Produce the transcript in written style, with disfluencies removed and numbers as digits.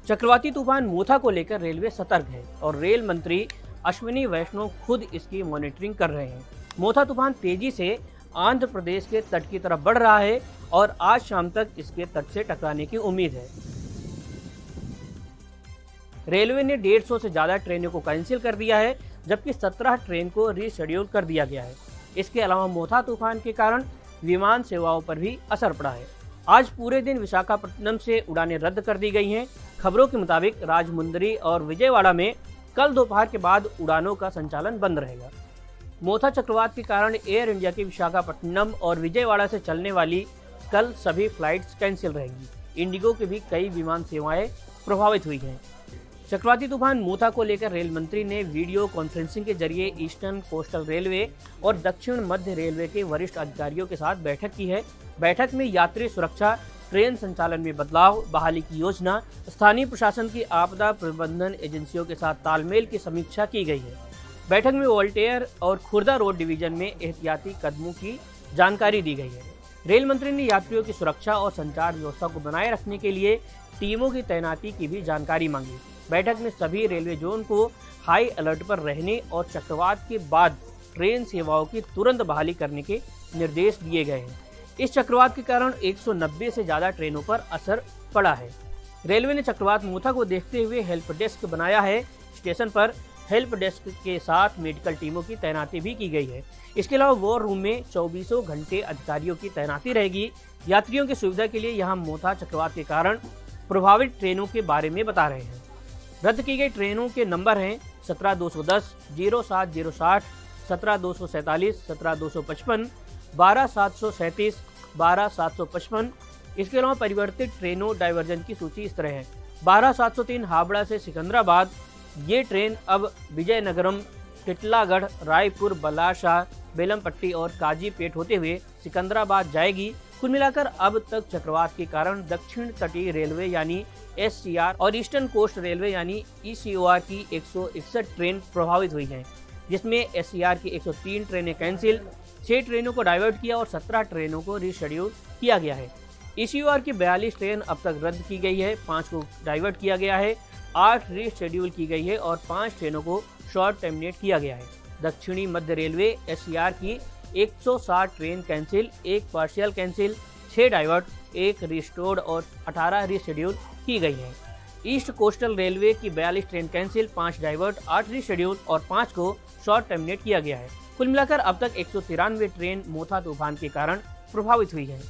चक्रवाती तूफान मोथा को लेकर रेलवे सतर्क है और रेल मंत्री अश्विनी वैष्णव खुद इसकी मॉनिटरिंग कर रहे हैं। मोथा तूफान तेजी से आंध्र प्रदेश के तट की तरफ बढ़ रहा है और आज शाम तक इसके तट से टकराने की उम्मीद है। रेलवे ने 150 से ज्यादा ट्रेनों को कैंसिल कर दिया है, जबकि 17 ट्रेन को रीशेड्यूल कर दिया गया है। इसके अलावा मोथा तूफान के कारण विमान सेवाओं पर भी असर पड़ा है। आज पूरे दिन विशाखापट्टनम से उड़ानें रद्द कर दी गई हैं। खबरों के मुताबिक राजमुंदरी और विजयवाड़ा में कल दोपहर के बाद उड़ानों का संचालन बंद रहेगा। मोथा चक्रवात के कारण एयर इंडिया की विशाखापट्टनम और विजयवाड़ा से चलने वाली कल सभी फ्लाइट्स कैंसिल रहेंगी। इंडिगो की भी कई विमान सेवाएं प्रभावित हुई हैं। चक्रवाती तूफान मोथा को लेकर रेल मंत्री ने वीडियो कॉन्फ्रेंसिंग के जरिए ईस्टर्न कोस्टल रेलवे और दक्षिण मध्य रेलवे के वरिष्ठ अधिकारियों के साथ बैठक की है। बैठक में यात्री सुरक्षा, ट्रेन संचालन में बदलाव, बहाली की योजना, स्थानीय प्रशासन की आपदा प्रबंधन एजेंसियों के साथ तालमेल की समीक्षा की गई है। बैठक में वोल्टेयर और खुर्दा रोड डिवीजन में एहतियाती कदमों की जानकारी दी गई है। रेल मंत्री ने यात्रियों की सुरक्षा और संचार व्यवस्था को बनाए रखने के लिए टीमों की तैनाती की भी जानकारी मांगी। बैठक में सभी रेलवे जोन को हाई अलर्ट पर रहने और चक्रवात के बाद ट्रेन सेवाओं की तुरंत बहाली करने के निर्देश दिए गए हैं। इस चक्रवात के कारण 190 से ज्यादा ट्रेनों पर असर पड़ा है। रेलवे ने चक्रवात मोथा को देखते हुए हेल्प डेस्क बनाया है। स्टेशन पर हेल्प डेस्क के साथ मेडिकल टीमों की तैनाती भी की गई है। इसके अलावा वॉर रूम में 24 घंटे अधिकारियों की तैनाती रहेगी। यात्रियों की सुविधा के लिए यहाँ मोथा चक्रवात के कारण प्रभावित ट्रेनों के बारे में बता रहे हैं। रद्द की गई ट्रेनों के नंबर हैं 17210, 07060, 17247, 17255, 12737, 12755। इसके अलावा परिवर्तित ट्रेनों डाइवर्जन की सूची इस तरह है। 12703 हावड़ा से सिकंदराबाद, ये ट्रेन अब विजयनगरम, टिटलागढ़, रायपुर, बलाशाह, बेलमपट्टी और काजीपेट होते हुए सिकंदराबाद जाएगी। कुल मिलाकर अब तक चक्रवात के कारण दक्षिण तटीय रेलवे यानी SCR और ईस्टर्न कोस्ट रेलवे यानी ECOR की 161 ट्रेन प्रभावित हुई हैं, जिसमें SCR की 103 ट्रेनें कैंसिल, 6 ट्रेनों को डाइवर्ट किया और 17 ट्रेनों को रीशेड्यूल किया गया है। ECOR की 42 ट्रेन अब तक रद्द की गई है, 5 को डाइवर्ट किया गया है, 8 रीशेड्यूल की गई है और 5 ट्रेनों को शॉर्ट टर्मिनेट किया गया है। दक्षिणी मध्य रेलवे SCR की 160 train cancel, 1 partial cancel, 6 divert, 1 restored और 18 रीशेड्यूल की गई है। ईस्ट कोस्टल रेलवे की 42 ट्रेन कैंसिल, 5 डाइवर्ट, 8 रीशेड्यूल और 5 को शॉर्ट टर्मिनेट किया गया है। कुल मिलाकर अब तक 193 ट्रेन मोथा तूफान के कारण प्रभावित हुई है।